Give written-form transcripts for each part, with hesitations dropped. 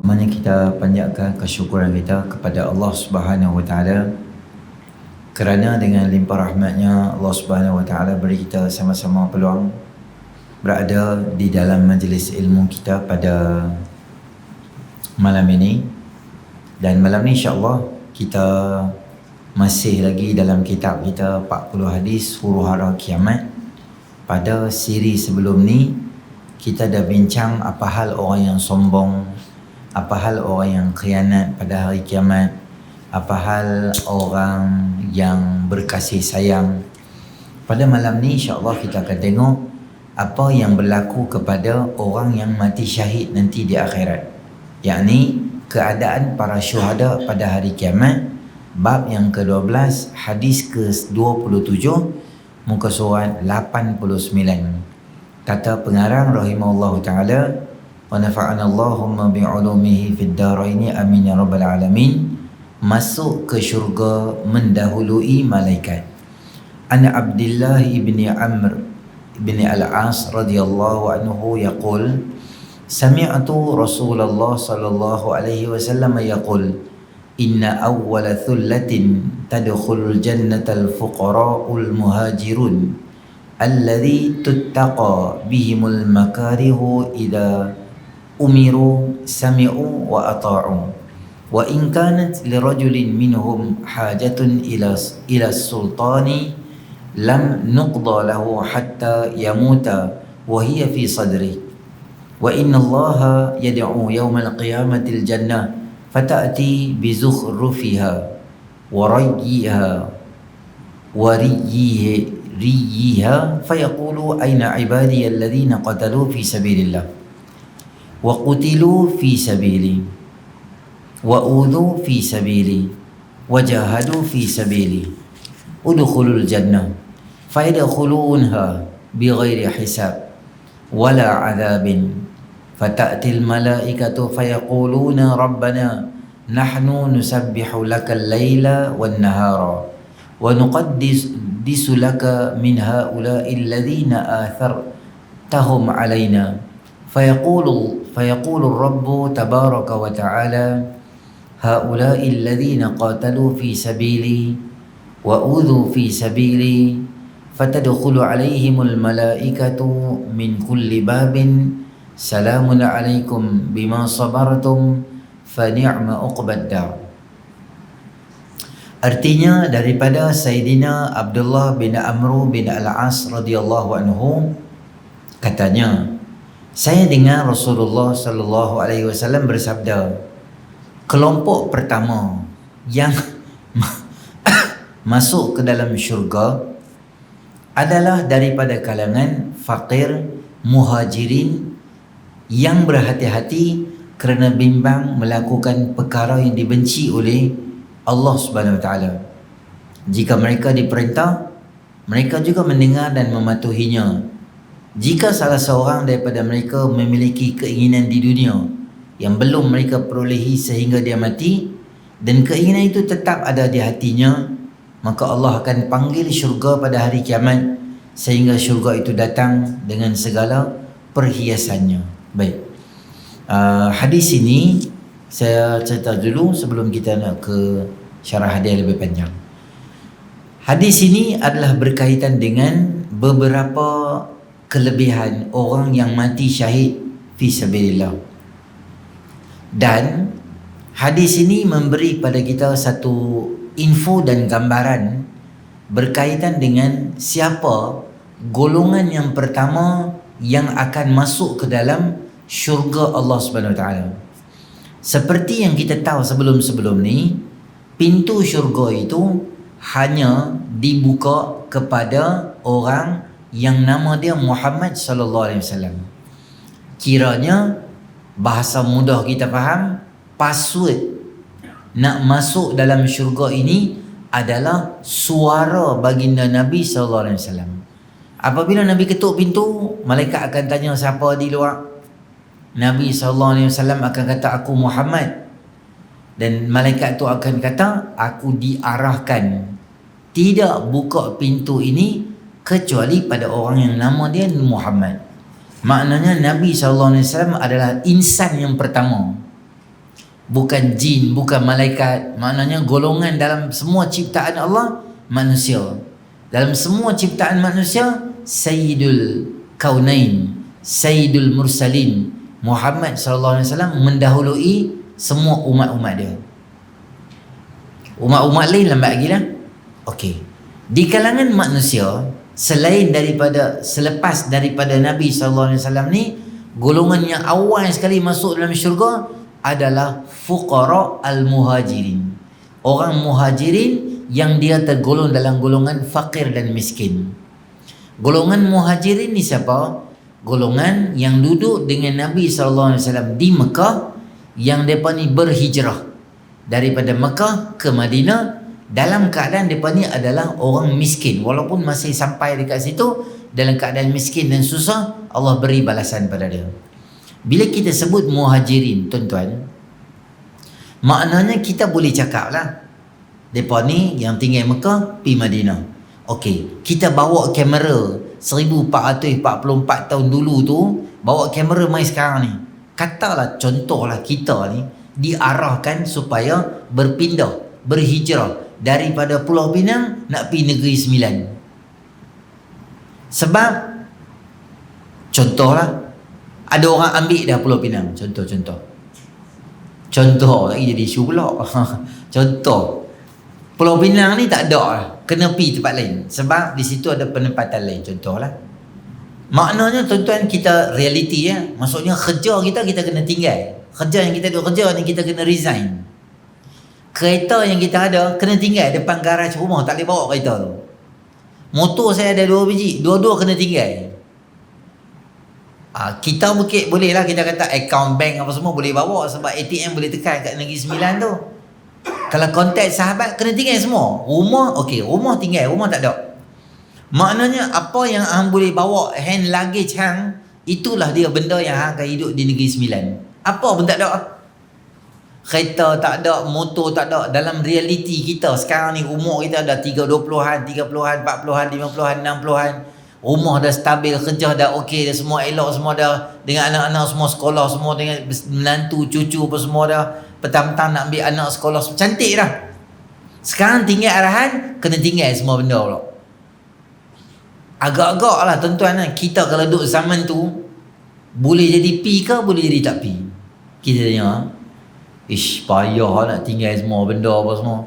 Mana kita panjatkan kesyukuran kita kepada Allah Subhanahu Wa Taala kerana dengan limpah rahmatnya Allah Subhanahu Wa Taala beri kita sama-sama peluang berada di dalam majlis ilmu kita pada malam ini. Dan malam ni insya-Allah kita masih lagi dalam kitab kita 40 hadis huru-hara kiamat. Pada siri sebelum ni kita dah bincang apa hal orang yang sombong, apa hal orang yang khianat pada hari kiamat, apa hal orang yang berkasih sayang. Pada malam ni insya-Allah kita akan tengok apa yang berlaku kepada orang yang mati syahid nanti di akhirat, yakni keadaan para syuhada pada hari kiamat. Bab yang ke-12, hadis ke-27, muka surat 89. Kata pengarang rahimahullahu ta'ala, wa nafa'ana Allahumma bi'ulumihi fid daraini amin ya rabbal alamin. Masuk ke syurga mendahului malaikat. Ana Abdullah ibni Amr ibni Al-As radhiyallahu anhu yaqul, sami'tu Rasulullah sallallahu alaihi wasallam yaqul, inna awwala thullatin tadkhulul jannatal fuqara'ul muhajirun alladhi tuttaqa bihimul makarihu idza umiru sami'u wa ata'u wa in kanat lirajulin minhum hajatun ila sultani lam nuqda lahu hatta yamuta wa hiya fi sadri wa inna allaha yad'u yawmal qiyamatil jannah fata'ti bi zukhrufiha wa rayyiha wa riyyiha fayaqulu ayna ibadiy alladhina qatalu fi sabilillah wa qutilu fi sabili wa udhu fi sabili wa jahadu fi sabili udkhulul jannah fayadkhulunha bighairi hisab wala adhabin fata'til malaikatu fayaquluna rabbana nahnu nusabbihu lakal layla wan nahara wa nuqaddisu laka min haula'i alladhina athartahum alaina fayaqulu rabbu tabaraka wa ta'ala haula'i alladhina qatalu fi sabili wa udhu fi sabili fatadkhulu alaihimul malaikatu min kulli babin salamun alaikum bima sabartum fa ni'ma uqbad dar. Artinya daripada Sayyidina Abdullah bin Amr bin Al-As radhiyallahu anhu, katanya, saya dengar Rasulullah sallallahu alaihi wasallam bersabda, kelompok pertama yang masuk ke dalam syurga adalah daripada kalangan fakir muhajirin yang berhati-hati kerana bimbang melakukan perkara yang dibenci oleh Allah Subhanahu Wa Taala. Jika mereka diperintah, mereka juga mendengar dan mematuhinya. Jika salah seorang daripada mereka memiliki keinginan di dunia yang belum mereka perolehi sehingga dia mati, dan keinginan itu tetap ada di hatinya, maka Allah akan panggil syurga pada hari kiamat sehingga syurga itu datang dengan segala perhiasannya. Baik, hadis ini saya cerita dulu sebelum kita nak ke syarah hadis lebih panjang. Hadis ini adalah berkaitan dengan beberapa kelebihan orang yang mati syahid fi sabilillah. Dan hadis ini memberi pada kita satu info dan gambaran berkaitan dengan siapa golongan yang pertama yang akan masuk ke dalam syurga Allah Subhanahu Wa Taala. Seperti yang kita tahu sebelum-sebelum ni, pintu syurga itu hanya dibuka kepada orang yang nama dia Muhammad sallallahu alaihi wasallam. Kiranya bahasa mudah kita faham, password nak masuk dalam syurga ini adalah suara baginda Nabi sallallahu alaihi wasallam. Apabila Nabi ketuk pintu, malaikat akan tanya siapa di luar. Nabi SAW akan kata, aku Muhammad. Dan malaikat itu akan kata, aku diarahkan tidak buka pintu ini kecuali pada orang yang nama dia Muhammad. Maknanya Nabi SAW adalah insan yang pertama bukan jin, bukan malaikat. Maknanya golongan dalam semua ciptaan Allah, manusia. Dalam semua ciptaan manusia, Sayyidul Kaunain, Sayyidul Mursalin, Muhammad sallallahu alaihi wasallam mendahului semua umat-umat dia. Umat-umat lain lambat lagi lah. Okey. Di kalangan manusia, selepas daripada Nabi sallallahu alaihi wasallam ni, golongan yang awal sekali masuk dalam syurga adalah fuqara al-muhajirin. Orang muhajirin yang dia tergolong dalam golongan fakir dan miskin. Golongan muhajirin ni siapa? Golongan yang duduk dengan Nabi SAW di Mekah, yang mereka ni berhijrah daripada Mekah ke Madinah dalam keadaan mereka ni adalah orang miskin. Walaupun masih sampai dekat situ dalam keadaan miskin dan susah, Allah beri balasan pada dia. Bila kita sebut muhajirin, tuan-tuan, maknanya kita boleh cakap lah, mereka ni yang tinggal Mekah pergi Madinah. Okey, kita bawa kamera 1444 tahun dulu tu, bawa kamera mai sekarang ni. Katalah, contohlah kita ni diarahkan supaya berpindah, berhijrah daripada Pulau Pinang nak pergi Negeri Sembilan. Sebab contohlah, ada orang ambil dah Pulau Pinang. Contoh lagi jadi isu pula. Contoh, Pulau Pinang ni tak ada lah, kena pergi tempat lain sebab di situ ada penempatan lain. Contohlah, maknanya tuan-tuan, kita realiti ya. Maksudnya kerja kita kena tinggal. Kerja yang kita duk kerja ni kita kena resign. Kereta yang kita ada kena tinggal depan garaj rumah, tak boleh bawa kereta tu. Motor saya ada 2 biji, dua-dua kena tinggal. Kita mungkin boleh lah, kita kata akaun bank apa semua boleh bawa sebab ATM boleh tekan kat Negeri Sembilan tu. Kalau kontak sahabat kena tinggal semua. Rumah, okey, rumah tinggal, rumah tak ada. Maknanya apa yang hang boleh bawa, hand luggage hang, itulah dia benda yang hang akan hidup di Negeri Sembilan. Apa pun tak ada. Kereta tak ada, motor tak ada. Dalam realiti kita sekarang ni, umur kita dah 20-an, 30-an, 40-an, 50-an, 60-an. Rumah dah stabil, kerja dah okey, dah semua elok, semua dah dengan anak-anak semua sekolah, semua dengan menantu, cucu apa semua dah petang-petang nak ambil anak sekolah, cantik dah. Sekarang tinggal arahan, kena tinggal semua benda pula. Agak-agak lah tuan-tuan, kita kalau duduk zaman tu, boleh jadi pi ke boleh jadi tak pi? Kita tanya, payah nak tinggal semua benda apa semua.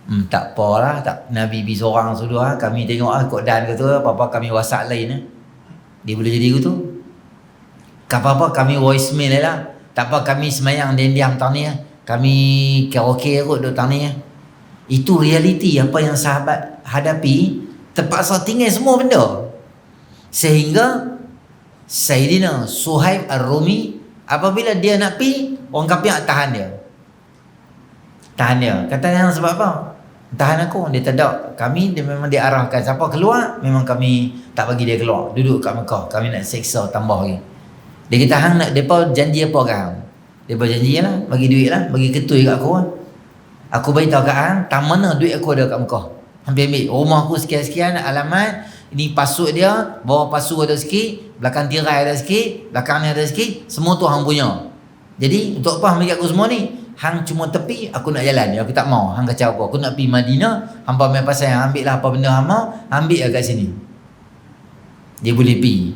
Tak apalah, tak Nabi pergi seorang sudah, kami tengok keadaan kata apa-apa kami WhatsApp lain dia boleh jadi gitu. Apa-apa kami voicemail lah. Tak apa kami semayang diam-diam tani kami karaoke kot duk tani. Itu realiti apa yang sahabat hadapi, terpaksa tinggal semua benda. Sehingga Sayyidina Suhaib Ar-Rumi, apabila dia nak pergi, orang kafir nak tahan dia. Kata yang sebab apa? Tahan aku. Dia tak ada. Kami dia memang diarahkan, siapa keluar memang kami tak bagi dia keluar, duduk kat Mekah. Kami nak seksa tambah lagi. Dia kata hang nak depa janji apa kat hang? Depa janji lah, bagi duit lah, bagi ketui kat aku lah. Aku beritahu kat hang, tak mana duit aku ada kat Mekah. Ambil rumah aku sekian-sekian, alamat, ini password dia, bawah password ada sikit, belakang tirai ada sikit, belakang ni ada sikit, semua tu hang punya. Jadi untuk apa hang bagi aku semua ni? Hang cuma tepi, aku nak jalan. Aku tak mau. Hang kacau aku nak pergi Madinah, hampa main pasal yang ambil lah apa benda hang mau, ambil lah kat sini. Dia boleh pergi.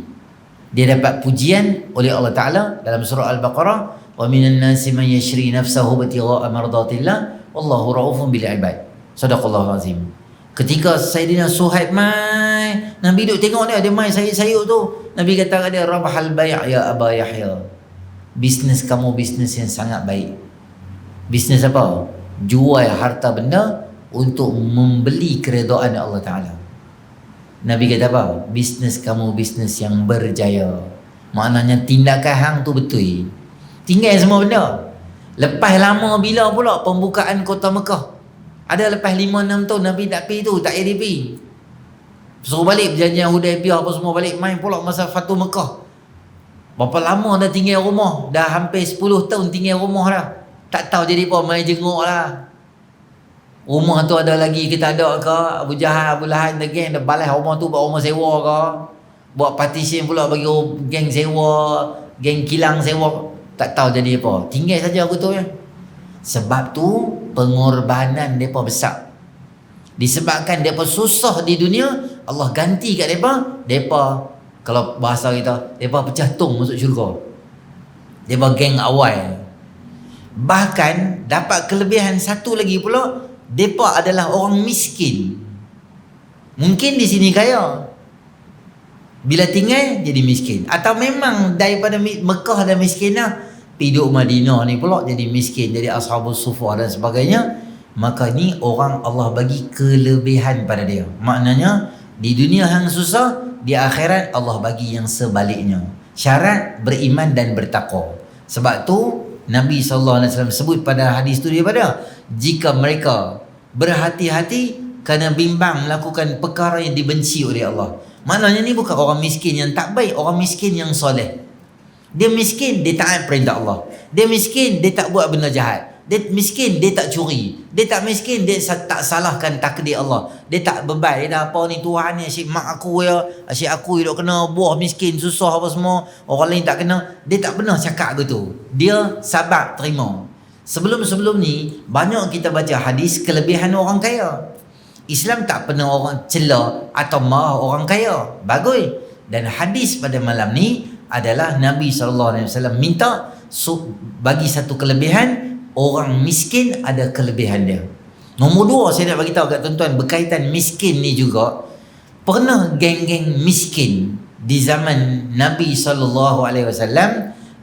Dia dapat pujian oleh Allah Ta'ala dalam surah Al-Baqarah, wa minan nasi man yashri nafsahu ibtigha'a mardatillah wallahu raufun bil ibad. Sadaqallahu azim. Ketika Sayyidina Suhaib mai, Nabi duk tengok dia mai sayuk-sayuk tu. Nabi kata kat dia, rabahal bai' ya Aba Yahya. Bisnes kamu bisnes yang sangat baik. Bisnes apa? Jual harta benda untuk membeli keredaan Allah Ta'ala. Nabi kata apa? Bisnes kamu bisnes yang berjaya. Maknanya tindakan hang tu betul. Tinggal semua benda. Lepas lama bila pula pembukaan kota Mekah? Ada lepas 5-6 tahun Nabi tak pergi tu, tak jadi pergi. Suruh balik perjanjian Hudaibiyah apa semua, balik main pula masa Fatu Mekah. Berapa lama dah tinggal rumah? Dah hampir 10 tahun tinggal rumah dah. Tak tahu jadi apa, main jenguk lah. Rumah tu ada lagi kita ada ke? Abu Jahal, Abu Lahab, geng dah balas rumah tu buat rumah sewa ke? Buat partition pula bagi geng sewa, geng kilang sewa. Tak tahu jadi apa. Tinggal saja aku tu ya. Sebab tu pengorbanan mereka besar. Disebabkan mereka susah di dunia, Allah ganti kat mereka. Mereka, kalau bahasa kita, mereka pecah tong masuk syurga. Mereka geng awal. Bahkan dapat kelebihan satu lagi pula, mereka adalah orang miskin. Mungkin di sini kaya, bila tinggal jadi miskin. Atau memang daripada Mekah dan miskin lah, hidup Madinah ni pula jadi miskin, jadi ashabus sufah dan sebagainya. Maka ni orang Allah bagi kelebihan pada dia. Maknanya di dunia yang susah, di akhirat Allah bagi yang sebaliknya. Syarat beriman dan bertakwa. Sebab tu Nabi SAW sebut pada hadis tu daripada, jika mereka berhati-hati kerana bimbang melakukan perkara yang dibenci oleh Allah. Maknanya ni bukan orang miskin yang tak baik, orang miskin yang soleh. Dia miskin, dia taat perintah Allah. Dia miskin, dia tak buat benda jahat. Dia miskin, dia tak curi. Dia tak miskin, dia tak salahkan takdir Allah. Dia tak beban, dia dah apa ni, Tuhan ni asyik mak aku ya, asyik aku duk kena buah miskin, susah apa semua, orang lain tak kena. Dia tak pernah cakap gitu. Dia sabar terima. Sebelum-sebelum ni banyak kita baca hadis kelebihan orang kaya. Islam tak pernah orang cela atau marah orang kaya. Bagus. Dan hadis pada malam ni adalah Nabi SAW minta bagi satu kelebihan. Orang miskin ada kelebihan dia. Nombor dua, saya nak bagi tahu kat tuan-tuan berkaitan miskin ni juga. Pernah geng-geng miskin di zaman Nabi SAW,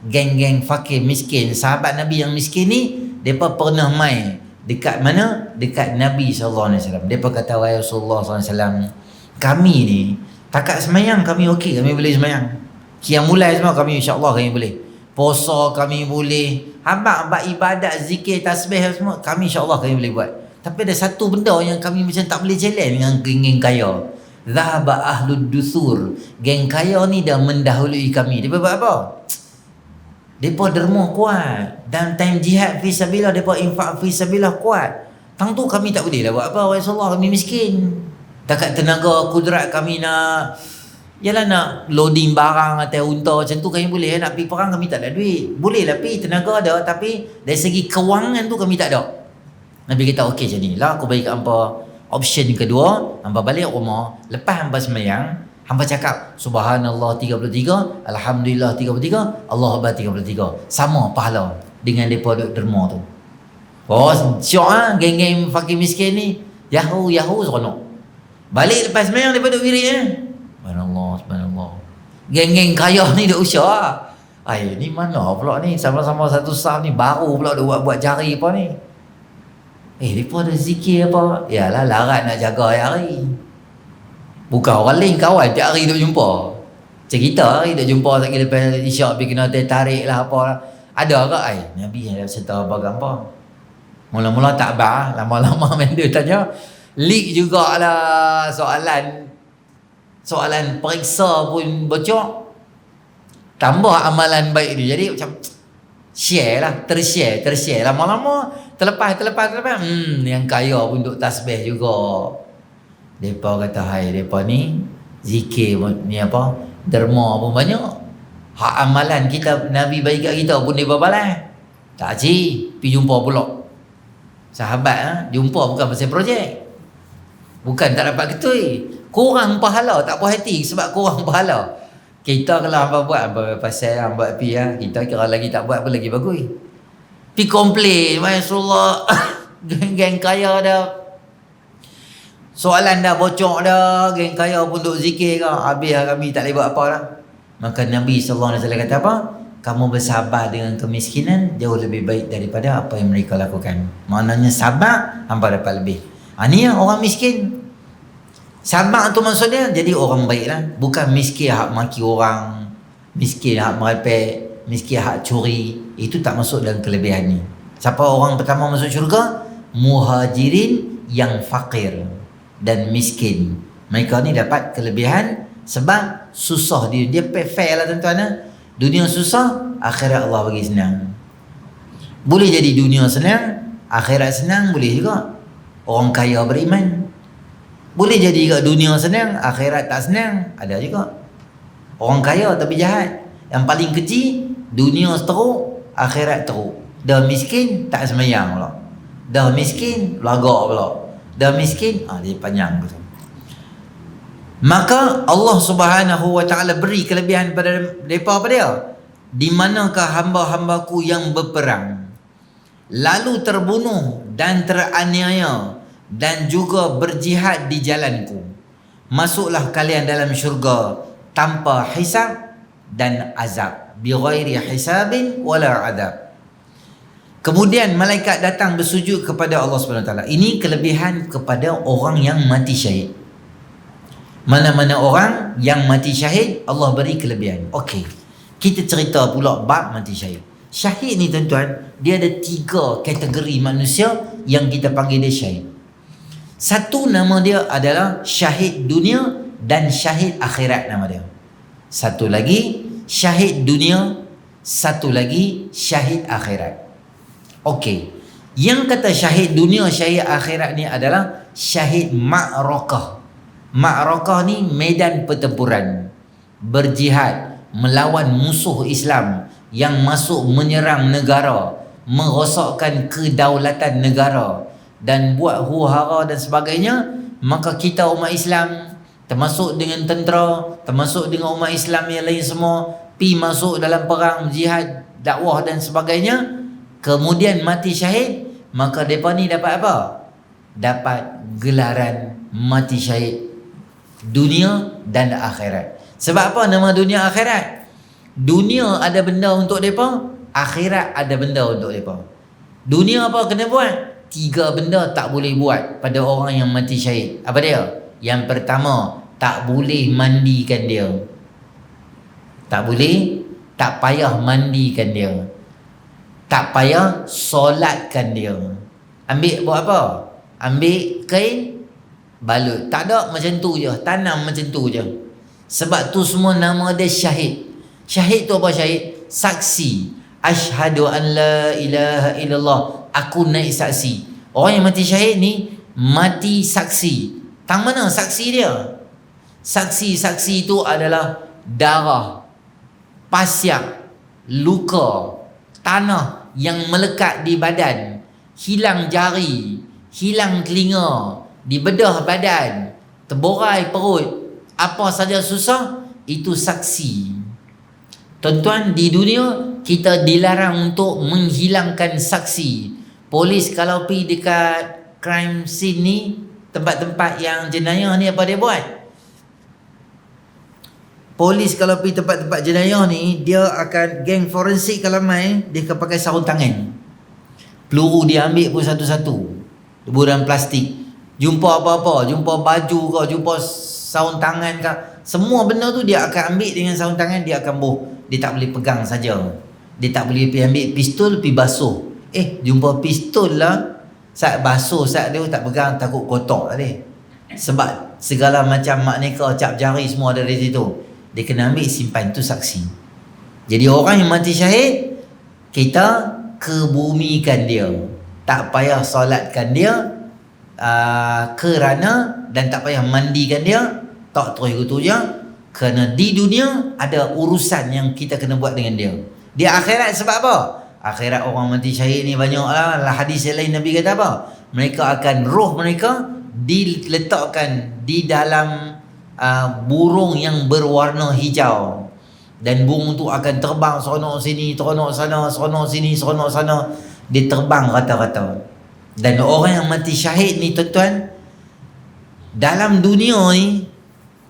geng-geng fakir miskin, sahabat Nabi yang miskin ni, mereka pernah mai dekat mana? Dekat Nabi SAW. Mereka kata, wahai Rasulullah SAW, kami ni takat semayang kami okey, kami boleh semayang. Qiyam mulai semua kami insya-Allah kami boleh. Puasa kami boleh, abang ibadat, zikir, tasbih semua kami insya-Allah kami boleh buat. Tapi ada satu benda yang kami macam tak boleh jalan dengan geng-geng kaya. Dhahaba ahlud dusur. Geng kaya ni dah mendahului kami. Dia buat apa? Depa derma kuat. Dan time jihad fi sabilillah, depa infak fi sabilillah kuat. Tang tu kami tak boleh lah buat apa, Rasulullah, kami miskin. Takat tenaga kudrat kami nak, yalah nak loading barang atas unta macam tu kami boleh. Nak pergi perang kami tak ada duit. Boleh lah pergi, tenaga ada, tapi dari segi kewangan tu kami tak ada. Nabi kata okey macam ni lah, aku bagi kat hampa option kedua. Hampa balik rumah, lepas hampa semayang, hampa cakap Subhanallah 33, Alhamdulillah 33, Allah Akbar 33. Sama pahala dengan mereka duduk derma tu. Oh syok lah geng-geng fakir miskin ni. Yahoo seronok. Balik lepas semayang mereka duduk wirid eh. Subhanallah. Geng-geng kaya ni duk usah lah. Ay, ni mana pula ni, sama-sama satu saf ni, baru pula duk buat jari apa ni. Mereka ada zikir apa? Yalah larat nak jaga hari. Bukan orang lain kawan tiap hari duk jumpa. Macam kita hari duk jumpa lagi lepas isyak pergi kena tarik lah apa lah. Ada ke? Nabi ada cerita apa gambar. Mula-mula tak bah, lama-lama main dia tanya. Leak jugalah soalan periksa pun bocor. Tambah amalan baik dia. Jadi macam share lah, tershare. Lama-lama terlepas. Yang kaya pun duk tasbih juga. Depa kata, hai depa ni zikir ni apa, derma pun banyak. Hak amalan kita Nabi bagi kat kita pun depa balas. Tak cik, pergi jumpa pula sahabat jumpa bukan pasal projek. Bukan tak dapat ketui. Kurang pahala, tak puas hati sebab kurang pahala. Kita kalau hamba buat pasal hamba pi kita kira lagi tak buat pun lagi bagus. Pi komplain, Rasulullah geng kaya dah. Soalan dah bocor dah, geng kaya pun duk zikir ke, habis kami tak boleh buat apa dah. Maka Nabi SAW kata apa? Kamu bersabar dengan kemiskinan jauh lebih baik daripada apa yang mereka lakukan. Maknanya sabar, hamba dapat lebih. Ni orang miskin. Sabar tu maksudnya jadi orang baik lah. Bukan miskin hak maki orang, miskin hak merepek, miskin hak curi. Itu tak masuk dalam kelebihan ni. Siapa orang pertama masuk syurga? Muhajirin yang fakir dan miskin. Mereka ni dapat kelebihan sebab susah dia fair lah tuan-tuan. Dunia susah, akhirat Allah bagi senang. Boleh jadi dunia senang, akhirat senang, boleh juga. Orang kaya beriman. Boleh jadi kat dunia senang, akhirat tak senang, ada juga. Orang kaya tapi jahat. Yang paling kecil, dunia teruk, akhirat teruk. Dah miskin tak semayang pula. Dah miskin lagak pula. Dah miskin dia panjang betul. Maka Allah Subhanahu wa taala beri kelebihan pada depa apa dia? Di manakah hamba-hambaku yang berperang lalu terbunuh dan teraniaya dan juga berjihad di jalanku, masuklah kalian dalam syurga tanpa hisab dan azab, bi ghairi hisabin wala adab. Kemudian malaikat datang bersujud kepada Allah Subhanahu Wa Taala. Ini kelebihan kepada orang yang mati syahid. Mana-mana orang yang mati syahid, Allah beri kelebihan. Okey, kita cerita pula bab mati syahid. Syahid ni tuan-tuan, dia ada 3 kategori manusia yang kita panggil dia syahid. Satu nama dia adalah syahid dunia dan syahid akhirat nama dia. Satu lagi syahid dunia, satu lagi syahid akhirat. Okey, yang kata syahid dunia, syahid akhirat ni adalah syahid ma'rakah. Ma'rakah ni medan pertempuran, berjihad melawan musuh Islam yang masuk menyerang negara, merosakkan kedaulatan negara dan buat huru-hara dan sebagainya. Maka kita umat Islam, termasuk dengan tentera, termasuk dengan umat Islam yang lain semua, pi masuk dalam perang, jihad, dakwah dan sebagainya, kemudian mati syahid, maka mereka ni dapat apa? Dapat gelaran mati syahid dunia dan akhirat. Sebab apa nama dunia akhirat? Dunia ada benda untuk mereka, akhirat ada benda untuk mereka. Dunia apa kena buat? 3 benda tak boleh buat pada orang yang mati syahid. Apa dia? Yang pertama, tak boleh mandikan dia. Tak boleh, tak payah mandikan dia. Tak payah solatkan dia. Ambil buat apa? Ambil kain, balut. Tak ada, macam tu je. Tanam macam tu je. Sebab tu semua nama dia syahid. Syahid tu apa syahid? Saksi. Asyhadu an la ilaha illallah. Aku naik saksi. Orang yang mati syahid ni mati saksi. Tang mana saksi dia? Saksi-saksi itu adalah darah, pasir, luka, tanah yang melekat di badan, hilang jari, hilang telinga, dibedah badan, terborai perut, apa saja susah, itu saksi. Tuan-tuan, di dunia kita dilarang untuk menghilangkan saksi. Polis kalau pergi dekat crime scene ni, tempat-tempat yang jenayah ni, apa dia buat? Polis kalau pergi tempat-tempat jenayah ni, dia akan, geng forensik kalau main, dia akan pakai sarung tangan. Peluru dia ambil pun satu-satu, dalam plastik. Jumpa apa-apa, jumpa baju ke, jumpa sarung tangan ke, semua benda tu dia akan ambil dengan sarung tangan, dia akan dia tak boleh pegang saja. Dia tak boleh pergi ambil pistol, pergi basuh. Jumpa pistol lah, saat basuh, saat dia tak pegang, takut kotor tadi. Sebab segala macam makneka, cap jari semua ada di situ. Dia kena ambil, simpan, tu saksi. Jadi orang yang mati syahid, kita kebumikan dia, tak payah solatkan dia, kerana, dan tak payah mandikan dia, tak terus gitu je. Kerana di dunia ada urusan yang kita kena buat dengan dia. Di akhirat sebab apa? Akhirat orang mati syahid ni banyaklah hadis yang lain Nabi kata apa? Mereka akan, roh mereka diletakkan di dalam burung yang berwarna hijau, dan burung tu akan terbang seronok sini, seronok sana, seronok sini, seronok sana. Dia terbang rata-rata. Dan orang yang mati syahid ni tuan-tuan, dalam dunia ni,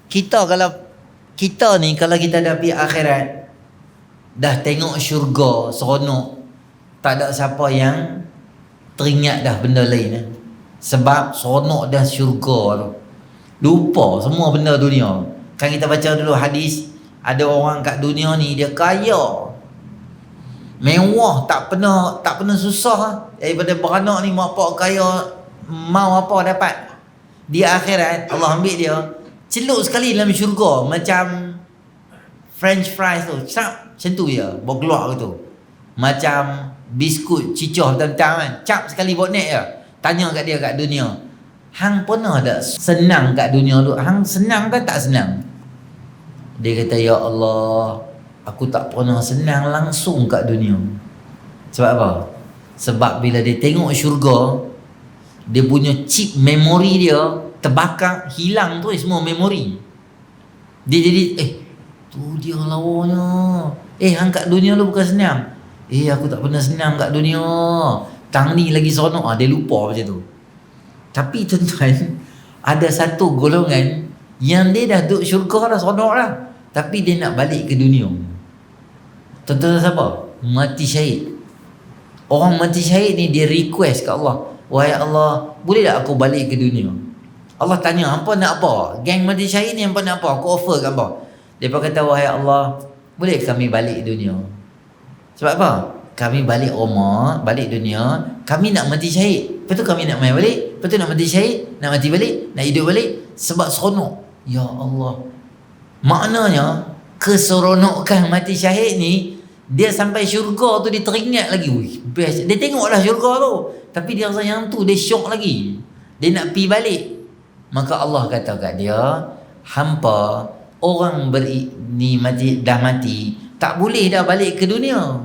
kita dah pergi akhirat, dah tengok syurga seronok, tak ada siapa yang teringat dah benda lain. Sebab seronok dah syurga tu, lupa semua benda dunia. Kan kita baca dulu hadis, ada orang kat dunia ni dia kaya, mewah, tak pernah susah. Daripada beranak ni, mak pak kaya, mau apa dapat. Di akhirat Allah ambil dia, celup sekali dalam syurga, macam French fries tu, macam tu je, bawa keluar gitu. Macam biskut cicah hitam-hitam kan, cap sekali buat naik je. Tanya kat dia kat dunia, hang pernah tak senang kat dunia tu? Hang senang ke tak senang? Dia kata, ya Allah, aku tak pernah senang langsung kat dunia. Sebab apa? Sebab bila dia tengok syurga, dia punya chip memori dia terbakar, hilang tu semua memori. Dia jadi tu dia lawanya. Hang kat dunia lu bukan senang. Aku tak pernah senang kat dunia. Tang ni lagi seronok. Dia lupa macam tu. Tapi tuan-tuan, ada satu golongan yang dia dah duduk syurga dah seronok dah, tapi dia nak balik ke dunia. Tuan-tuan siapa? Mati syahid. Orang mati syahid ni dia request ke Allah, wahai Allah, boleh tak aku balik ke dunia? Allah tanya, hampa nak apa? Geng mati syahid ni hampa nak apa? Aku offer kat hampa. Dia kata, wahai Allah, boleh kami balik dunia? Sebab apa? Kami balik rumah, balik dunia, kami nak mati syahid. Lepas tu kami nak main balik, lepas tu nak mati syahid, nak mati balik, nak hidup balik, sebab seronok. Ya Allah. Maknanya keseronokan mati syahid ni, dia sampai syurga tu dia teringat lagi. Wih, best. Dia tengok dah syurga tu, tapi dia rasa yang tu dia syok lagi. Dia nak pi balik. Maka Allah kata kat dia, hampa orang ni mati, dah mati, tak boleh dah balik ke dunia.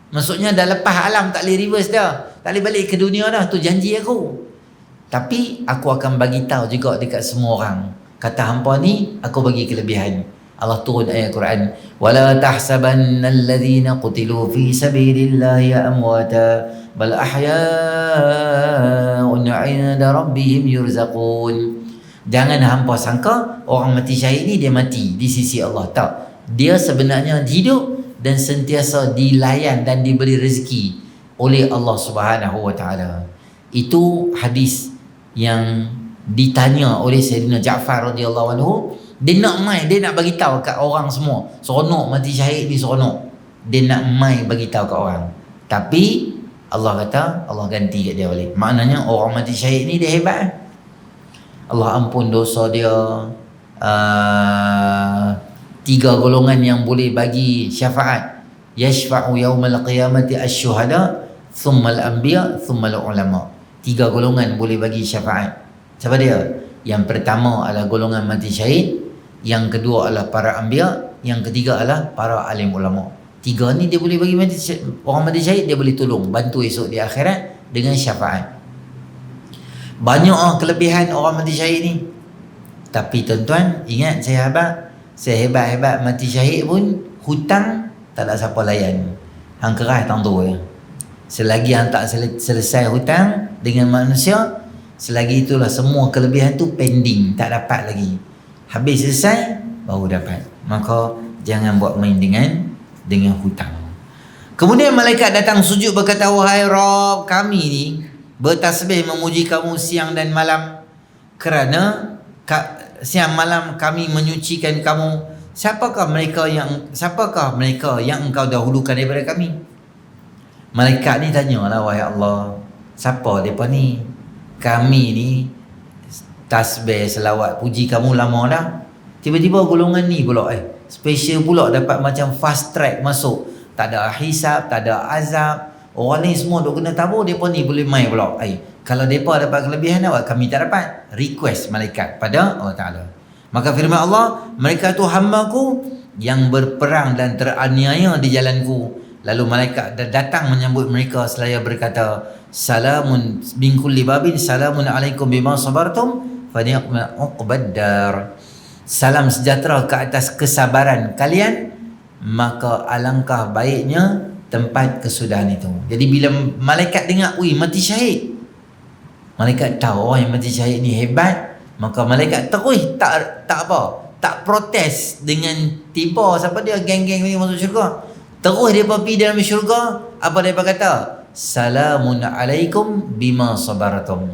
Maksudnya dah lepas alam, tak boleh reverse dah, tak boleh balik ke dunia dah. Tu janji aku. Tapi aku akan bagi tahu juga dekat semua orang, kata hampa ni aku bagi kelebihan. Allah turun ayat Quran, wala tahsabannal ladzina qutilu fi sabilillahi amwata bal ahya'un 'inda rabbihim yurzaqun. Jangan hampa sangka orang mati syahid ni dia mati di sisi Allah. Tak, dia sebenarnya hidup dan sentiasa dilayan dan diberi rezeki oleh Allah Subhanahu wa taala. Itu hadis yang ditanya oleh Sayyidina Ja'far radhiyallahu anhu. Dia nak mai, dia nak bagi tahu kat orang semua, seronok mati syahid ni seronok. Dia nak mai bagi tahu kat orang. Tapi Allah kata, Allah ganti kat dia balik. Maknanya orang mati syahid ni dia hebat. Allah ampun dosa dia. 3 golongan yang boleh bagi syafaat. Yashfa'u yaumal qiyamati asy-syuhada, thumma al-anbiya, thumma al-ulama. 3 golongan boleh bagi syafaat. Siapa dia? Yang pertama adalah golongan mati syahid, yang kedua adalah para anbiya, yang ketiga adalah para alim ulama. 3 ni dia boleh bagi orang mati syahid, dia boleh tolong, bantu esok di akhirat dengan syafaat. Banyak kelebihan orang mati syahid ni. Tapi tuan-tuan, ingat sahabat, sehebat-hebat mati syahid pun hutang tak ada siapa layan. Hang keras tang tu ya. Selagi hang tak selesai hutang dengan manusia, selagi itulah semua kelebihan tu pending, tak dapat lagi. Habis selesai baru dapat. Maka jangan buat main dengan hutang. Kemudian malaikat datang sujud berkata, wahai Rabb, kami ni bertasbih memuji kamu siang dan malam, kerana siang malam kami menyucikan kamu. Siapakah mereka yang engkau dahulukan daripada kami? Malaikat ni tanyalah, wahai Allah, siapa mereka ni? Kami ni tasbih, selawat, puji kamu lama dah. Tiba-tiba golongan ni pula special pula, dapat macam fast track masuk. Tak ada hisab, tak ada azab. Orang ni semua duk kena tabur, mereka ni boleh main pula. Kalau mereka dapat kelebihan awak, kami tak dapat. Request malaikat pada Allah Ta'ala. Maka firman Allah, mereka tu hamba-Ku yang berperang dan teraniaya di jalan-Ku. Lalu malaikat datang menyambut mereka seraya berkata, salamun min kulli babin, salamun alaikum bima sabartum fa ni'ma uqbaddar. Salam sejahtera ke atas kesabaran kalian, maka alangkah baiknya tempat kesudahan itu. Jadi bila malaikat dengar, mati syahid, malaikat tahu orang yang mati syahid ni hebat, maka malaikat terus tak protes dengan tiba siapa dia geng-geng ni masuk syurga. Terus dia pergi dalam syurga, apa dia kata? Salamun alaikum bima sabartum.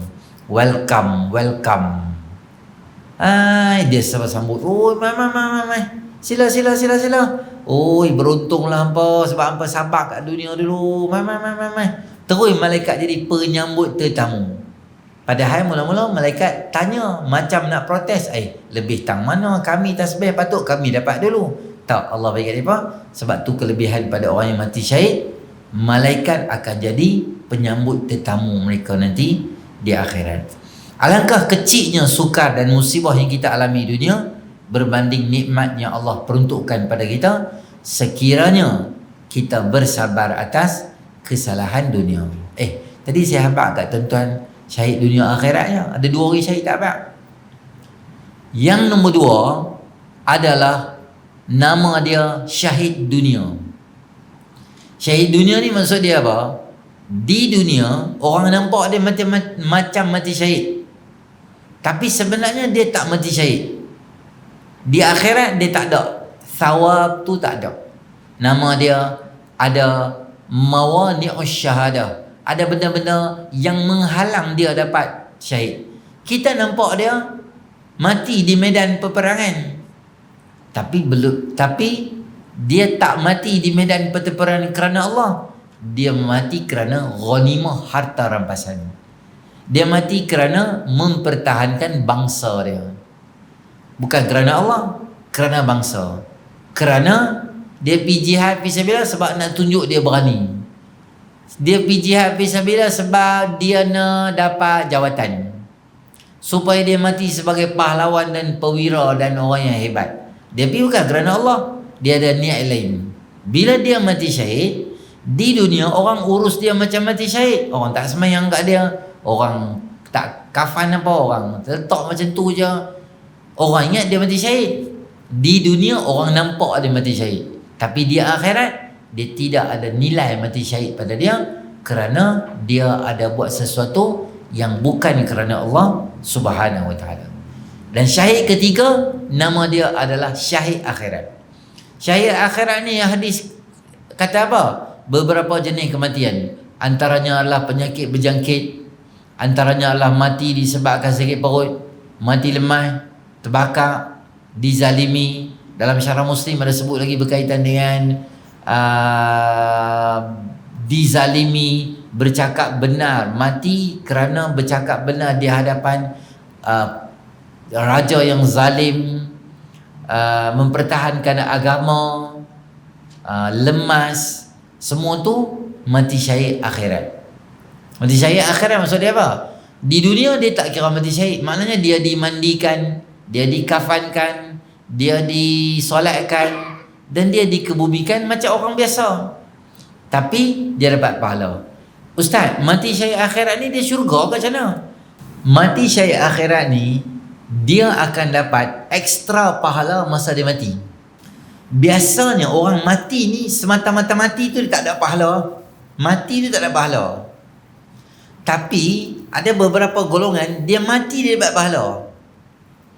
Welcome. Dia sambut. Mai. Sila. Beruntunglah hampa sebab hampa sabar kat dunia dulu. Mai. Terus malaikat jadi penyambut tetamu. Padahal mula-mula malaikat tanya macam nak protes. Lebih tang mana kami tasbih, patut kami dapat dulu. Tak, Allah bagi apa? Sebab tu kelebihan pada orang yang mati syahid, malaikat akan jadi penyambut tetamu mereka nanti di akhirat. Alangkah kecilnya sukar dan musibah yang kita alami di dunia berbanding nikmat yang Allah peruntukkan pada kita sekiranya kita bersabar atas kesalahan dunia. Tadi saya habaq kat tuan-tuan syahid dunia akhiratnya. Ada 2 orang syahid tak habaq. Yang nombor 2 adalah nama dia syahid dunia. Syahid dunia ni maksud dia apa? Di dunia orang nampak dia macam mati syahid, tapi sebenarnya dia tak mati syahid. Di akhirat dia tak ada thawab tu, tak ada. Nama dia ada mawani'us syahadah, ada benda-benda yang menghalang dia dapat syahid. Kita nampak dia mati di medan peperangan, tapi dia tak mati di medan peperangan kerana Allah. Dia mati kerana ghanimah, harta rampasan. Dia mati kerana mempertahankan bangsa dia. Bukan kerana Allah, kerana bangsa. Kerana dia pergi jihad fisabilillah sebab nak tunjuk dia berani. Dia pergi jihad fisabilillah sebab dia nak dapat jawatan, supaya dia mati sebagai pahlawan dan pewira dan orang yang hebat. Dia pergi bukan kerana Allah, dia ada niat lain. Bila dia mati syahid, di dunia orang urus dia macam mati syahid. Orang tak semayang kat dia, orang tak kafan apa, orang letak macam tu je. Orang ingat dia mati syahid. Di dunia orang nampak dia mati syahid, tapi di akhirat dia tidak ada nilai mati syahid pada dia, kerana dia ada buat sesuatu yang bukan kerana Allah Subhanahu wa ta'ala. Dan syahid ketiga, nama dia adalah syahid akhirat. Syahid akhirat ni yang hadis kata apa? Beberapa jenis kematian. Antaranya adalah penyakit berjangkit, antaranya adalah mati disebabkan sakit perut, mati lemah, terbakar, dizalimi. Dalam syarah Muslim ada sebut lagi berkaitan dengan dizalimi, bercakap benar, mati kerana bercakap benar di hadapan raja yang zalim, mempertahankan agama, lemas. Semua tu mati syahid akhirat. Mati syahid akhirat maksud dia apa? Di dunia dia tak kira mati syahid, maknanya dia dimandikan, dia dikafankan, dia disolatkan, dan dia dikebumikan macam orang biasa, tapi dia dapat pahala. Ustaz, mati syahid akhirat ni dia syurga ke macam mana? Mati syahid akhirat ni dia akan dapat ekstra pahala masa dia mati. Biasanya orang mati ni semata-mata mati tu dia tak ada pahala. Mati tu tak ada pahala. Tapi ada beberapa golongan dia mati dia dapat pahala.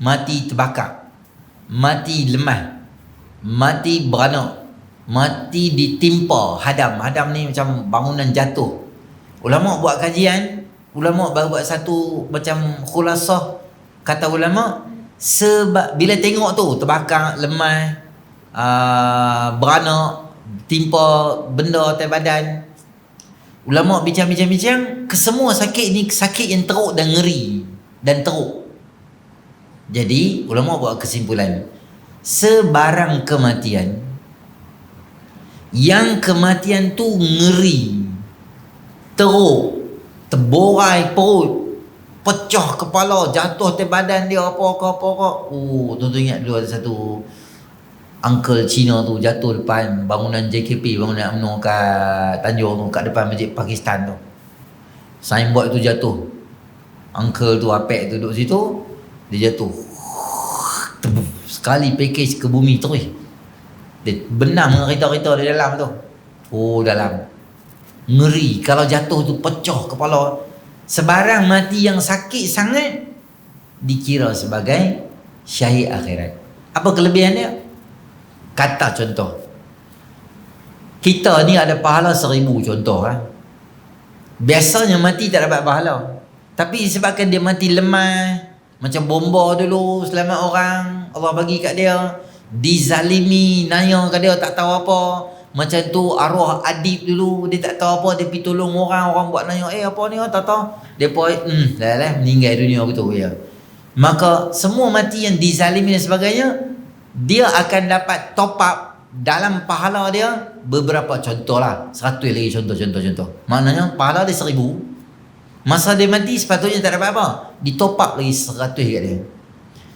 Mati terbakar, mati lemah, mati beranak, mati ditimpa hadam. Hadam ni macam bangunan jatuh. Ulama buat kajian, ulama buat satu macam khulasah. Kata ulama, sebab bila tengok tu terbakar, lemah, beranak, timpa benda atas badan, ulama bincang-bincang, kesemua sakit ni sakit yang teruk dan ngeri dan teruk. Jadi ulama buat kesimpulan, sebarang kematian yang kematian tu ngeri, teruk, terborai perut, pecah kepala, jatuh atas badan dia, apa. Tuan-tuan ingat dulu ada satu uncle Cina tu jatuh depan bangunan JKP, bangunan UMNO kat Tanjung tu, kat depan Masjid Pakistan tu. Signboard tu jatuh. Uncle tu, apek tu duduk situ, dia jatuh. Sekali package ke bumi terus. Dia benam dengan kereta-kereta di dalam tu. Dalam. Ngeri. Kalau jatuh tu pecah kepala. Sebarang mati yang sakit sangat dikira sebagai syahid akhirat. Apa kelebihan dia? Kata contoh, kita ni ada pahala 1000 contoh. Biasanya mati tak dapat pahala, tapi disebabkan dia mati lemah, macam bomba dulu selamat orang, Allah bagi kat dia, dizalimi, naya kat dia tak tahu apa. Macam tu arwah adib dulu, dia tak tahu apa, dia pergi tolong orang buat naya, apa ni, tak tahu. Dia pun dah meninggal dunia betul ya. Maka semua mati yang dizalimi dan sebagainya, dia akan dapat top up dalam pahala dia beberapa contoh lah, 100 lagi contoh. Maknanya pahala dia 1000, masa dia mati sepatutnya tak dapat apa, di top up lagi 100 kat dia.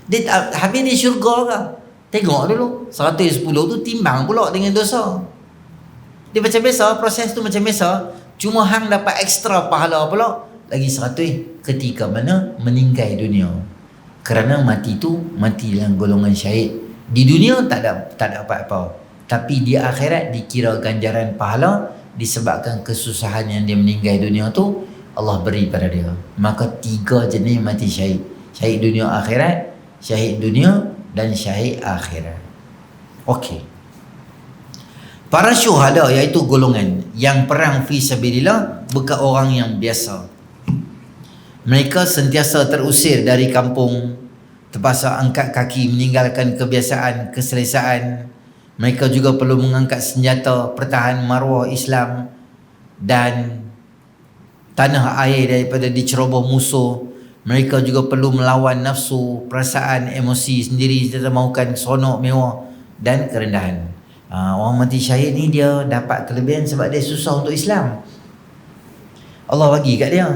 Dia habis dia syurga ke? Tengok dulu 110 tu timbang pula dengan dosa. Dia macam biasa, proses tu macam biasa. Cuma hang dapat ekstra pahala pula lagi 100 ketika mana meninggal dunia. Kerana mati tu mati dalam golongan syahid. Di dunia tak dapat apa. Tapi di akhirat dikira ganjaran pahala disebabkan kesusahan yang dia meninggal dunia tu Allah beri pada dia. Maka 3 jenis mati syahid. Syahid dunia akhirat, syahid dunia dan syahid akhirat. Okey. Para syuhada iaitu golongan yang perang fi sabilillah bukan orang yang biasa. Mereka sentiasa terusir dari kampung, terpaksa angkat kaki meninggalkan kebiasaan, keselesaan. Mereka juga perlu mengangkat senjata pertahan maruah Islam dan tanah air daripada diceroboh musuh. Mereka juga perlu melawan nafsu, perasaan, emosi sendiri serta mahukan seronok, mewah dan kerendahan. Orang mati syahid ni dia dapat kelebihan sebab dia susah untuk Islam. Allah bagi kat dia.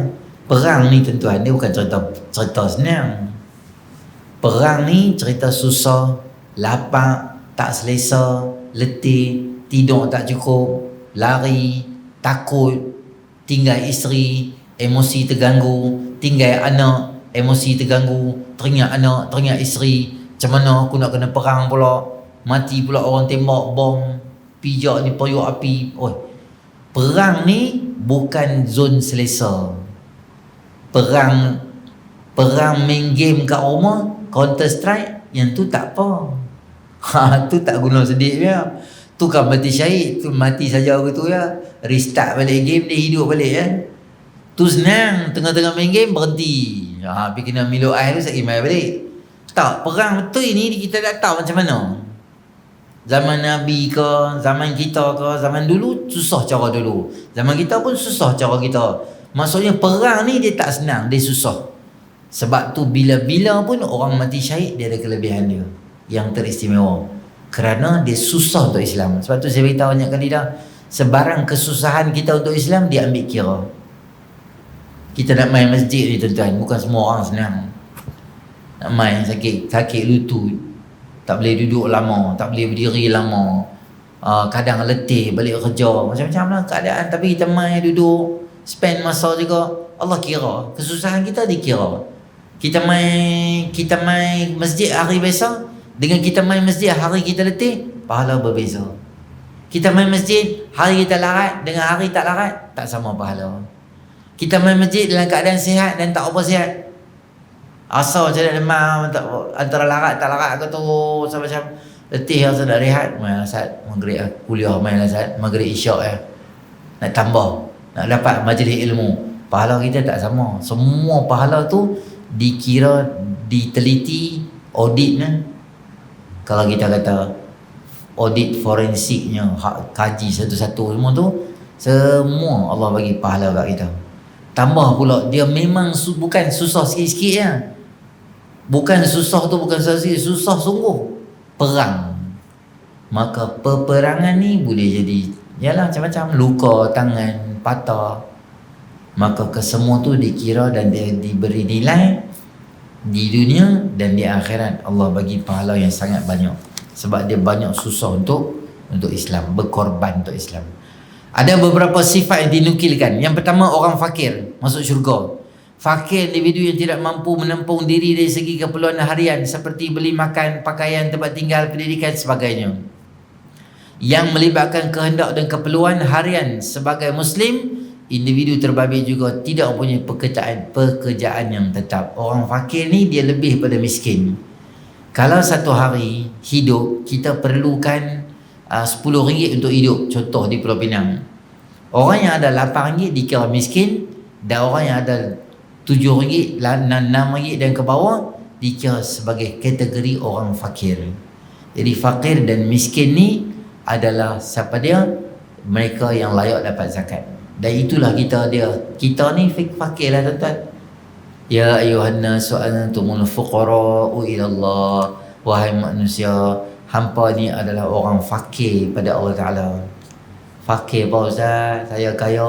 Perang ni tuan-tuan, dia bukan cerita senang. Perang ni cerita susah, lapar, tak selesa, letih, tidur tak cukup, lari, takut, tinggal isteri, emosi terganggu, tinggal anak, emosi terganggu, teringat anak, teringat isteri, macam mana aku nak kena perang pula, mati pula orang tembak bom, pijak ni periuk api. Perang ni bukan zon selesa. Perang main game kat rumah, Counter Strike, yang tu tak apa. Tu tak guna sedih dia. Tu kan mati syahid, tu mati saja gitu ya. Restart balik game, dia hidup balik ya. Tu senang, tengah-tengah main game berhenti. Habis kena minum air tu sakit mai balik. Tak, perang betul ni kita tak tahu macam mana. Zaman Nabi ke, zaman kita ke, zaman dulu susah cara dulu. Zaman kita pun susah cara kita. Maksudnya perang ni dia tak senang, dia susah. Sebab tu bila-bila pun orang mati syahid dia ada kelebihan dia yang teristimewa. Kerana dia susah untuk Islam. Sebab tu saya beritahu banyak kali dah, sebarang kesusahan kita untuk Islam dia ambil kira. Kita nak main masjid ni tuan-tuan, bukan semua orang senang. Nak main sakit lutut, tak boleh duduk lama, tak boleh berdiri lama, kadang letih balik kerja, macam-macam lah keadaan. Tapi kita main duduk, spend masa juga, Allah kira. Kesusahan kita dikira. Kita main masjid hari biasa dengan kita main masjid hari kita letih, pahala berbeza. Kita main masjid hari kita larat dengan hari tak larat, tak sama pahala. Kita main masjid dalam keadaan sihat dan tak apa sihat, asal macam nak demam, antara larat tak larat ke tu, macam letih rasa nak rehat, main asal maghrib kuliah, main asal maghrib isyak nak tambah, nak dapat majlis ilmu, pahala kita tak sama. Semua pahala tu dikira, diteliti, auditnya. Kalau kita kata audit forensiknya, kaji satu-satu semua tu, semua Allah bagi pahala kat kita. Tambah pula dia memang bukan susah sikit-sikit ya. Bukan susah tu bukan susah sikit, susah sungguh. Perang. Maka peperangan ni boleh jadi yalah macam-macam, luka tangan, patah. Maka kesemua tu dikira dan dia diberi nilai di dunia dan di akhirat. Allah bagi pahala yang sangat banyak sebab dia banyak susah untuk Islam, berkorban untuk Islam. Ada beberapa sifat yang dinukilkan. Yang pertama, orang fakir masuk syurga. Fakir, individu yang tidak mampu menampung diri dari segi keperluan harian seperti beli makan, pakaian, tempat tinggal, pendidikan sebagainya, yang melibatkan kehendak dan keperluan harian. Sebagai Muslim, individu terbabit juga tidak mempunyai pekerjaan yang tetap. Orang fakir ni dia lebih pada miskin. Kalau satu hari hidup kita perlukan RM10 untuk hidup, contoh di Pulau Pinang, orang yang ada RM8 dikira miskin, dan orang yang ada RM7, RM6 dan ke bawah dikira sebagai kategori orang fakir. Jadi fakir dan miskin ni adalah siapa dia? Mereka yang layak dapat zakat. Dan itulah kita ni fakir lah tuan-tuan. Ya ayuhan nasu antumul fuqara'u ila Allah. Wahai manusia, hampa ni adalah orang fakir pada Allah Ta'ala. Fakir apa Ustaz? Saya kaya,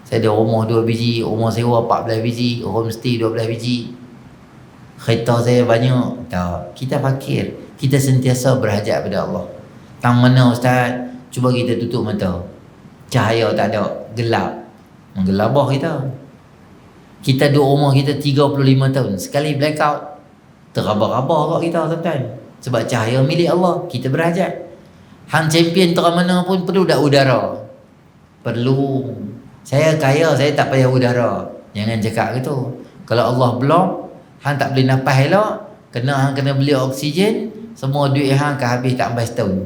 saya ada rumah 2 biji, rumah sewa 14 biji, homestay 12 biji, kereta saya banyak. Tak, kita fakir. Kita sentiasa berhajat pada Allah. Tang mana Ustaz? Cuba kita tutup mata, cahaya tak ada, gelap, Menggelabah kita. Kita duduk rumah kita 35 tahun, sekali blackout terabah-rabah kat kita tuan-tuan. Sebab cahaya milik Allah, kita berhajat. Hang champion terang mana pun perlu tak udara? Perlu. Saya kaya, saya tak payah udara. Jangan cakap gitu. Kalau Allah block, hang tak boleh nafas elok, hang kena beli oksigen, semua duit hang akan habis tak sampai setahun.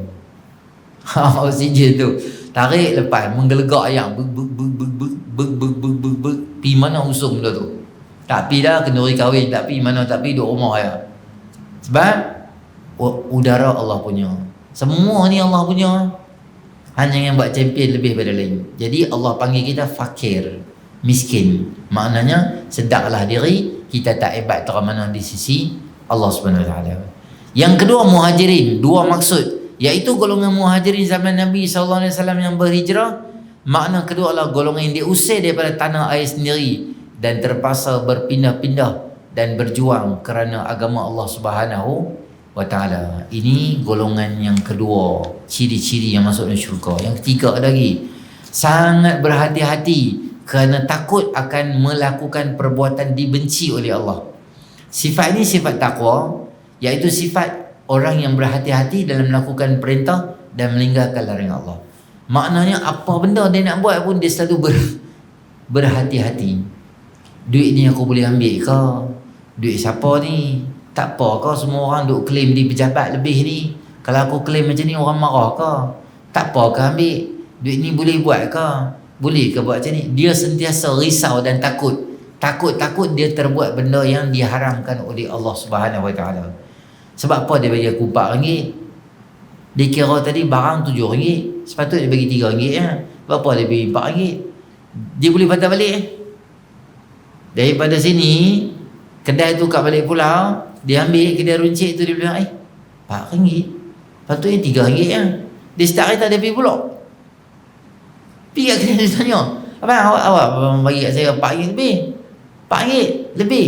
Oksigen tu tarik lepas menggelegak yang pi mana usung benda tu. Tak pi dah, kenduri kahwin tak pi, mana tak pi, duduk rumah ya. Sebab udara Allah punya. Semua ni Allah punya. Hanya yang buat champion lebih pada lain. Jadi Allah panggil kita fakir, miskin. Maknanya sedaklah diri kita tak hebat terang mana di sisi Allah Subhanahu Wa Taala. Yang kedua, muhajirin, dua maksud, iaitu golongan muhajirin zaman Nabi sallallahu alaihi wasallam yang berhijrah. Makna kedua adalah golongan yang diusir daripada tanah air sendiri dan terpaksa berpindah-pindah dan berjuang kerana agama Allah Subhanahu Wa Taala. Ini golongan yang kedua, ciri-ciri yang masuk dalam syurga. Yang ketiga lagi, sangat berhati-hati kerana takut akan melakukan perbuatan dibenci oleh Allah. Sifat ini sifat takwa, iaitu sifat orang yang berhati-hati dalam melakukan perintah dan meninggalkan larangan Allah. Maknanya apa benda dia nak buat pun dia selalu berhati-hati. Duit ni aku boleh ambil ke? Duit siapa ni? Tak apa ke semua orang duk claim di pejabat lebih ni? Kalau aku claim macam ni orang marah ke? Tak apa ke ambil? Duit ni boleh buat ke? Boleh ke buat macam ni? Dia sentiasa risau dan takut. Takut dia terbuat benda yang diharamkan oleh Allah Subhanahu Wa Taala. Sebab apa dia bagi aku RM4? Dia kira tadi barang RM7, sepatutnya dia bagi RM3 ya. Berapa dia bagi RM4? Dia boleh patah balik daripada sini, kedai tu kat balik pulau, dia ambil kedai runcit tu, dia bilang RM4, patutnya RM3 ya. Dia start kereta dia pergi pulak, pergi kat kedai dia tanya, abang awak bagi kat saya RM4 lebih, RM4 lebih,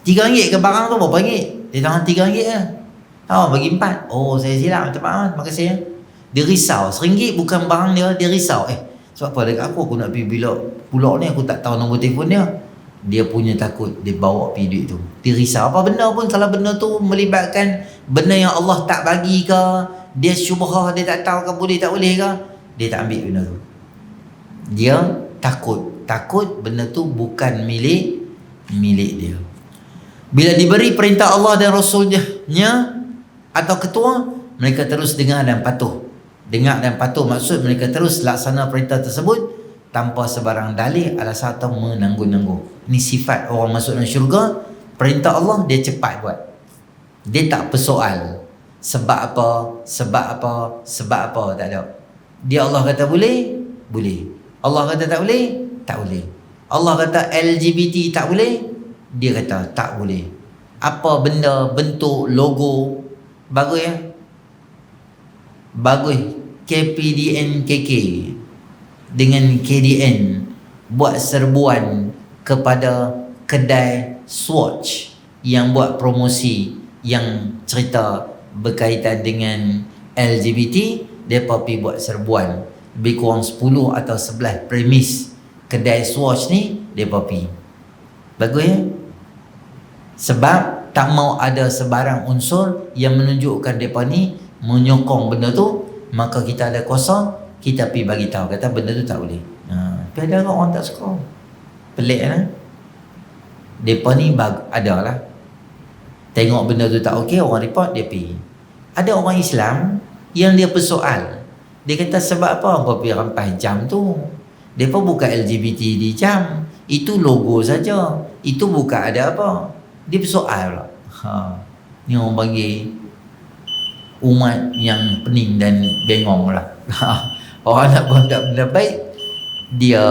RM3 ke barang tu berapa ringgit? Dia tangan RM3 lah. Bagi 4. Oh, saya silap, minta maaf, terima kasih ya. Dia risau, RM1 bukan barang dia, dia risau. Sebab apa dekat aku nak pergi bila pulak ni, aku tak tahu nombor telefon dia. Dia punya takut, dia bawa pergi duit tu. Dia risau apa benda pun, kalau benda tu melibatkan benda yang Allah tak bagi ke, dia syubhah, dia tak tahu ke boleh tak boleh ke, dia tak ambil benda tu. Dia takut benda tu bukan milik dia. Bila diberi perintah Allah dan Rasulnya atau ketua, mereka terus dengar dan patuh. Dengar dan patuh maksud mereka terus laksana perintah tersebut tanpa sebarang dalih alasan atau menangguh-nangguh. Ini sifat orang masuk dalam syurga. Perintah Allah dia cepat buat. Dia tak persoal sebab apa, tak ada. Dia Allah kata boleh, boleh. Allah kata tak boleh, tak boleh. Allah kata LGBT tak boleh, dia kata tak boleh. Apa benda bentuk logo bagus ya? Bagus. KPDN KK dengan KDN buat serbuan kepada kedai Swatch yang buat promosi yang cerita berkaitan dengan LGBT. Mereka pergi buat serbuan lebih kurang 10 atau 11 premis kedai Swatch ni, mereka pergi. Bagus ya? Sebab tak mau ada sebarang unsur yang menunjukkan mereka ni menyokong benda tu, maka kita ada kuasa, kita pergi bagi tahu kata benda tu tak boleh. Tapi ada orang tak suka. Pelik lah. Mereka ni ada lah. Tengok benda tu tak okey, orang report, dia pergi. Ada orang Islam yang dia persoal. Dia kata sebab apa kau pergi rampas jam tu? Mereka bukan LGBT di jam. Itu logo saja. Itu bukan ada apa. Dia persoal pula. Ni orang panggil umat yang pening dan bengong lah. Orang nak buat benda baik, dia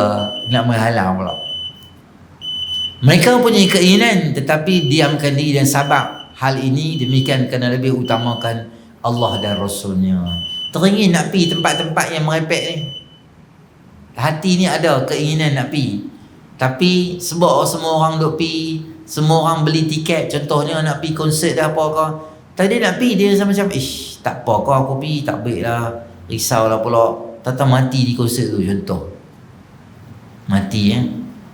nak menghalang pula. Mereka punya keinginan tetapi diamkan diri dan sabar. Hal ini demikian kerana lebih utamakan Allah dan Rasulnya. Teringin nak pergi tempat-tempat yang merepek ni. Hati ni ada keinginan nak pergi, tapi sebab semua orang duk pergi, semua orang beli tiket, contohnya nak pergi konsert dah apa ke, tadi nak pergi dia macam tak apa kau aku pergi, tak baik lah, risau lah pula, tak mati di konsert tu contoh. Mati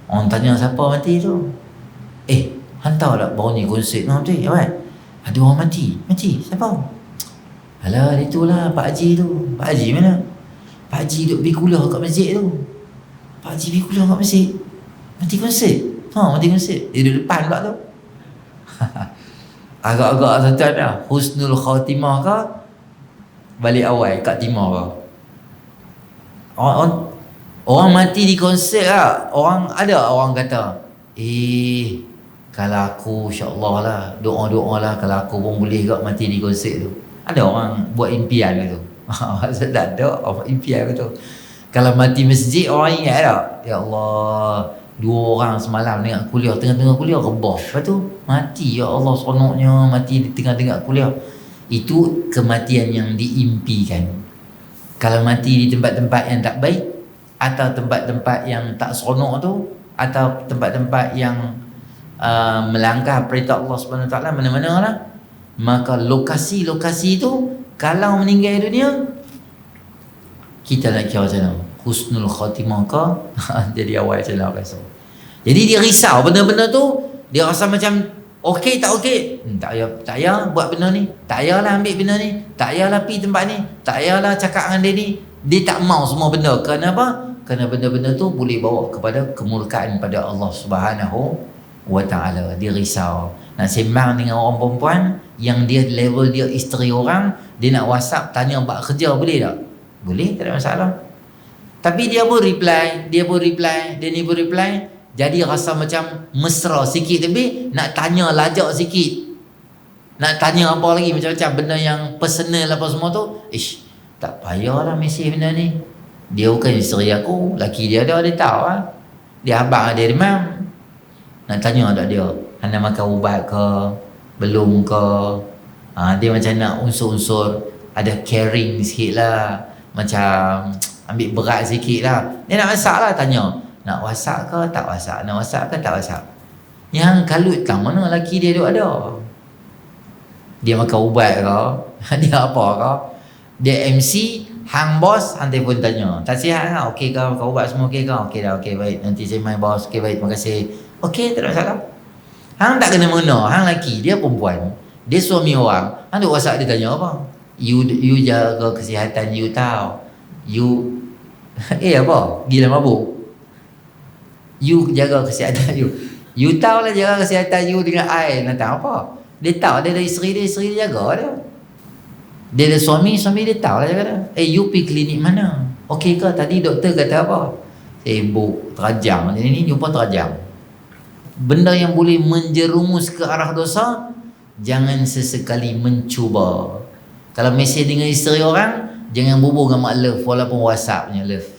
Orang tanya siapa mati tu. Hantar tak baru ni konsert nanti apa? Ada orang mati. Siapa? Alah, itulah Pak Haji tu. Pak Haji mana? Pak Haji duduk pergi kuliah kat masjid tu. Pak Haji pergi kuliah kat masjid. Mati konsert. Mati konsert. Dia duduk depan pula tu. Agak-agak tuan dah. Husnul khatimah ke? Balik awal kat timah ke? Orang mati di konsert lah. Ada orang kata, kalau aku insyaAllah lah, doa-doa lah kalau aku pun boleh kat mati di konsert tu. Ada orang buat impian gitu. Maksud tak ada orang impian gitu. Kalau mati masjid, orang ingat tak? Ya Allah, 2 orang semalam dengar kuliah, tengah-tengah kuliah rebah. Lepas tu mati, ya Allah seronoknya mati di tengah-tengah kuliah. Itu kematian yang diimpikan. Kalau mati di tempat-tempat yang tak baik, atau tempat-tempat yang tak seronok tu, atau tempat-tempat yang melanggar perintah Allah Subhanahu Wa Taala, mana-mana lah, maka lokasi-lokasi tu kalau meninggal dunia, kita nak kira macam mana? Husnul khatimah ke? Jadi awal macam mana rasa? Jadi dia risau benda-benda tu. Dia rasa macam okey tak okey? Tak payah buat benda ni. Tak payahlah ambil benda ni. Tak payahlah pergi tempat ni. Tak payahlah cakap dengan dia ni. Dia tak mau semua benda. Kenapa? Kerana benda-benda tu boleh bawa kepada kemurkaan pada Allah Subhanahu Wa Taala. Dia risau. Nak sembang dengan orang perempuan yang dia level dia isteri orang, dia nak WhatsApp tanya bab kerja, boleh tak? Boleh, tak ada masalah. Tapi dia pun reply, dia ni pun reply. Jadi rasa macam mesra sikit lebih, nak tanya lajak sikit. Nak tanya apa lagi macam-macam benda yang personal apa semua tu. Tak payahlah mesej benda ni. Dia bukan isteri aku, laki dia ada, dia tahu lah. Dia abang dia demam. Nak tanya tak dia, anda makan ubat ke? Belum ke? Dia macam nak unsur-unsur ada caring sikit lah. Macam ambil berat sikit lah. Dia nak masak lah, tanya nak WhatsApp ke tak WhatsApp, nak WhatsApp ke tak WhatsApp. Yang kalut tak mana laki dia duk ada. Dia makan ubat ke? Dia apa ke? Dia MC, hang bos, hang telefon tanya, tak sihat ke? Okey ke? Makan ubat semua okey ke? Okey dah, okey baik, nanti saya main bos. Okey baik, terima kasih. Okey, tak ada masalah. Hang tak kena mengena, hang laki, dia perempuan, dia suami orang. Hang duk WhatsApp dia tanya apa? You jaga kesihatan you tahu. You apa? Gila mabuk. You jaga kesihatan you. You tahu lah jaga kesihatan you dengan air. Nak tahu apa? Dia tahu dia ada isteri dia jaga dia. Dia ada suami dia tahu lah jaga dia. You pergi klinik mana? Okey ke? Tadi doktor kata apa? Sibuk, terajang. Ini jumpa terajang. Benda yang boleh menjerumus ke arah dosa, jangan sesekali mencuba. Kalau mesej dengan isteri orang, jangan bubuh dengan mak love walaupun WhatsApp punya love.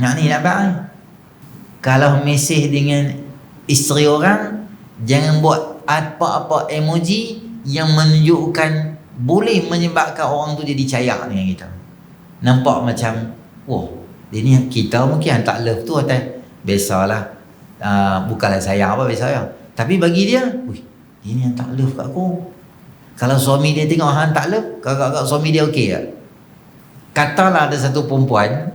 Nak ni nak baik. Kalau mesej dengan isteri orang, jangan buat apa-apa emoji yang menunjukkan boleh menyebabkan orang tu jadi cayak dengan kita. Nampak macam, dia ni kita mungkin hantar love tu atas biasalah. Bukanlah sayang apa biasa ya. Tapi bagi dia, dia ni hantar love kat aku. Kalau suami dia tengok hantar love, kakak suami dia okey tak? Katalah ada satu perempuan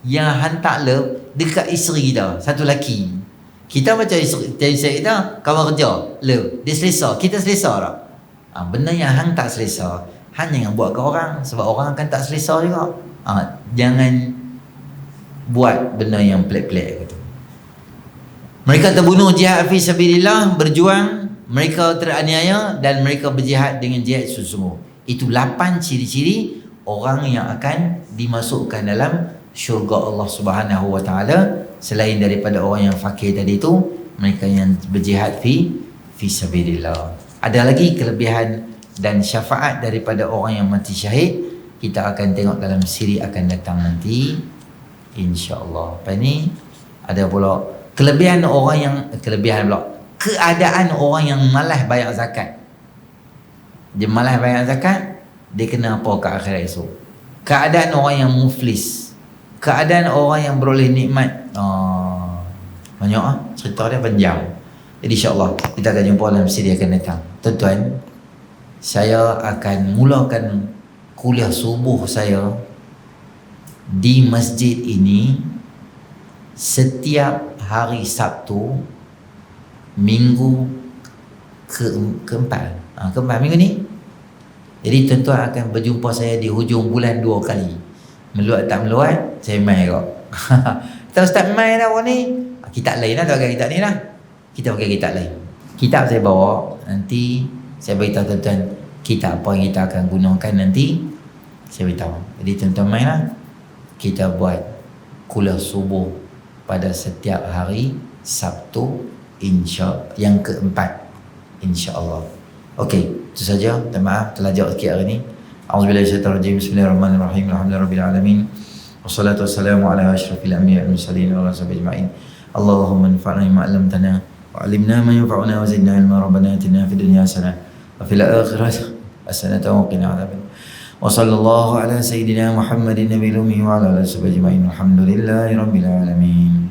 yang hantar love dekat isteri kita, satu lelaki. Kita macam isteri kita, kawan kerja, love. Dia selesa, kita selesa tak? Benda yang hang tak selesa, hang jangan buat ke orang, sebab orang akan tak selesa juga. Jangan buat benda yang pelik-pelik gitu. Mereka terbunuh jihad fi sabilillah, berjuang, mereka teraniaya dan mereka berjihad dengan jihad sungguh-sungguh. Itu 8 ciri-ciri orang yang akan dimasukkan dalam syurga Allah Subhanahu Wa Taala, selain daripada orang yang fakir tadi itu, mereka yang berjihad fi sabilillah. Ada lagi kelebihan dan syafaat daripada orang yang mati syahid, kita akan tengok dalam siri akan datang nanti, insya-Allah. Apa ni? Ada pula keadaan orang yang malas bayar zakat. Dia malas bayar zakat, dia kena apa ke akhirat esok? Keadaan orang yang muflis, keadaan orang yang beroleh nikmat. Banyak cerita dia panjang. Jadi insya-Allah kita akan jumpa dalam siri akan datang. Tuan-tuan, saya akan mulakan kuliah subuh saya di masjid ini setiap hari Sabtu minggu keempat minggu ni. Jadi tuan-tuan akan berjumpa saya di hujung bulan 2 kali. Meluat tak meluat, saya main kok. Kita start main dah ni. Kitab lain lah, tak pakai kitab ni lah. Kita pakai kitab lain. Kitab saya bawa, nanti saya beritahu tuan-tuan kitab apa yang kita akan gunakan nanti. Saya beritahu. Jadi tuan-tuan main lah. Kita buat kuliah subuh pada setiap hari Sabtu yang keempat, insya-Allah. Okey, itu saja. Minta maaf terlajak sikit hari ni. A'udzubillahi minasyaitonir rajim. Bismillahirrahmanirrahim. Alhamdulillahirabbil alamin. Wassalatu wassalamu ala asyrafil anbiya'i wal mursalin wa ala sahbihi ajma'in. Allahumma anfa'na bima 'allamtana wa 'allimna ma yanfa'una wa zidna 'ilma. Rabbana atina fid dunya hasanah wa fil akhirati hasanah wa qina adzaban. Wa sallallahu ala sayyidina Muhammadin nabiyil ummi wa ala alihi wa sahbihi ajma'in. Alhamdulillahirabbil alamin.